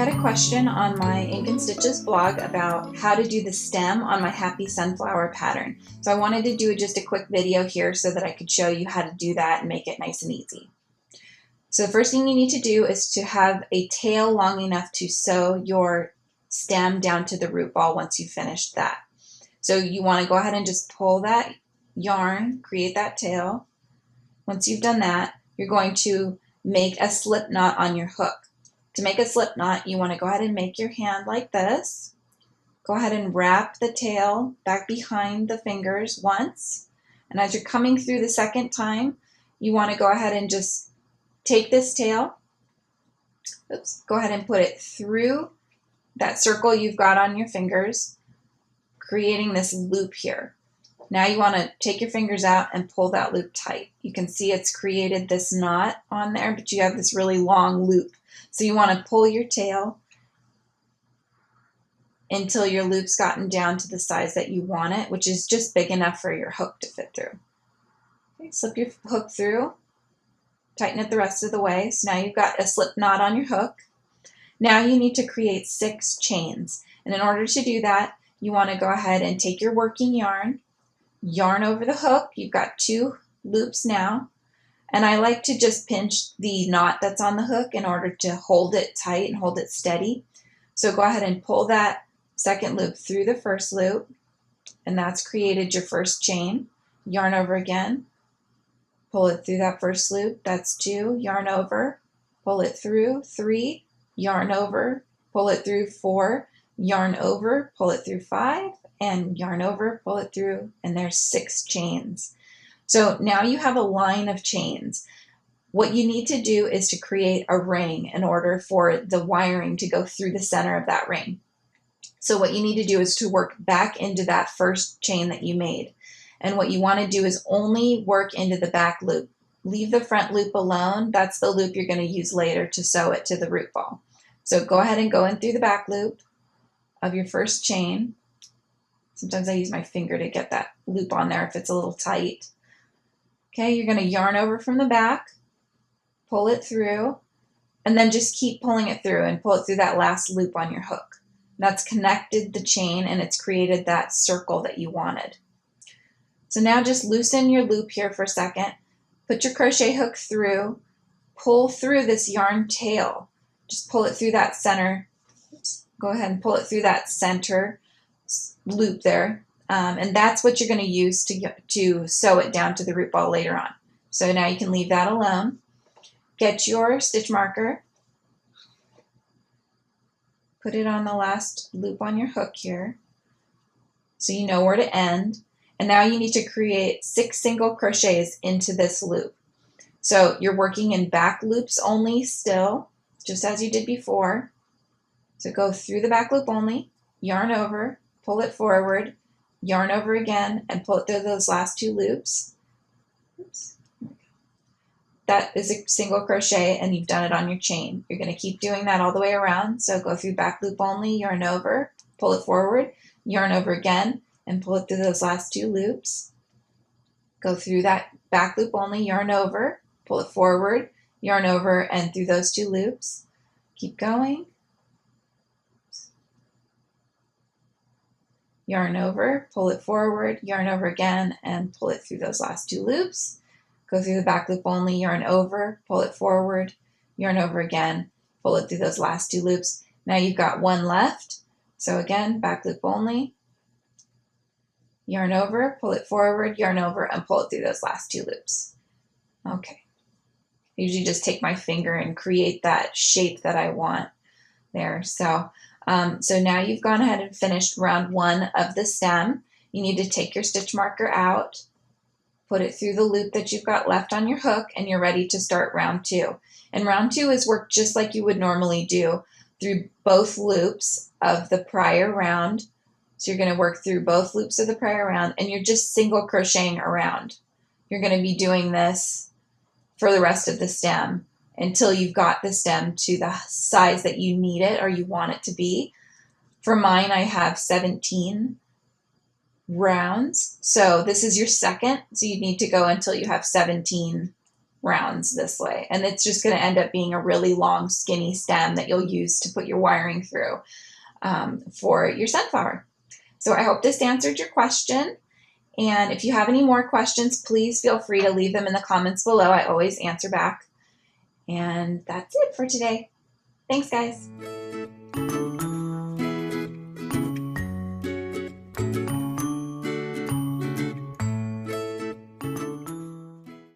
had a question on my Ink and Stitches blog about how to do the stem on my Happy Sunflower pattern. So I wanted to do just a quick video here so that I could show you how to do that and make it nice and easy. So the first thing you need to do is to have a tail long enough to sew your stem down to the root ball once you've finished that. So you want to go ahead and just pull that yarn, create that tail. Once you've done that, you're going to make a slip knot on your hook. To make a slip knot, you want to go ahead and make your hand like this. Go ahead and wrap the tail back behind the fingers once. And as you're coming through the second time, you want to go ahead and just take this tail, go ahead and put it through that circle you've got on your fingers, creating this loop here. Now you want to take your fingers out and pull that loop tight. You can see it's created this knot on there, but you have this really long loop. So you want to pull your tail until your loop's gotten down to the size that you want it, which is just big enough for your hook to fit through. Okay, slip your hook through, tighten it the rest of the way. So now you've got a slip knot on your hook. Now you need to create 6 chains. And in order to do that, you want to go ahead and take your working yarn over the hook. You've got 2 loops now. And I like to just pinch the knot that's on the hook in order to hold it tight and hold it steady. So go ahead and pull that second loop through the first loop, and that's created your first chain. Yarn over again, pull it through that first loop, that's 2, yarn over, pull it through, 3, yarn over, pull it through, 4, yarn over, pull it through, 5, and yarn over, pull it through, and there's 6 chains. So now you have a line of chains. What you need to do is to create a ring in order for the wiring to go through the center of that ring. So what you need to do is to work back into that first chain that you made. And what you want to do is only work into the back loop. Leave the front loop alone. That's the loop you're going to use later to sew it to the root ball. So go ahead and go in through the back loop of your first chain. Sometimes I use my finger to get that loop on there if it's a little tight. Okay, you're going to yarn over from the back, pull it through, and then just keep pulling it through and pull it through that last loop on your hook. That's connected the chain and it's created that circle that you wanted. So now just loosen your loop here for a second, put your crochet hook through, pull through this yarn tail. Just pull it through that center. Go ahead and pull it through that center loop there. And that's what you're going to use to sew it down to the root ball later on. So now you can leave that alone. Get your stitch marker, put it on the last loop on your hook here so you know where to end. And now you need to create 6 single crochets into this loop. So you're working in back loops only still, just as you did before. So go through the back loop only, yarn over, pull it forward, yarn over again, and pull it through those last 2 loops. Oops. That is a single crochet and you've done it on your chain. You're going to keep doing that all the way around. So go through back loop only, yarn over, pull it forward, yarn over again, and pull it through those last 2 loops. Go through that back loop only, yarn over, pull it forward, yarn over, and through those 2 loops. Keep going. Yarn over, pull it forward, yarn over again, and pull it through those last 2 loops. Go through the back loop only, yarn over, pull it forward, yarn over again, pull it through those last 2 loops. Now you've got 1 left. So again, back loop only, yarn over, pull it forward, yarn over, and pull it through those last 2 loops. Okay. I usually just take my finger and create that shape that I want there. So now you've gone ahead and finished round 1 of the stem. You need to take your stitch marker out, put it through the loop that you've got left on your hook, and you're ready to start round 2. And round 2 is work just like you would normally do through both loops of the prior round. So you're going to work through both loops of the prior round, and you're just single crocheting around. You're going to be doing this for the rest of the stem until you've got the stem to the size that you need it or you want it to be. For mine, I have 17 rounds. So this is your second. So you need to go until you have 17 rounds this way. And it's just going to end up being a really long, skinny stem that you'll use to put your wiring through for your sunflower. So I hope this answered your question. And if you have any more questions, please feel free to leave them in the comments below. I always answer back. And that's it for today. Thanks, guys.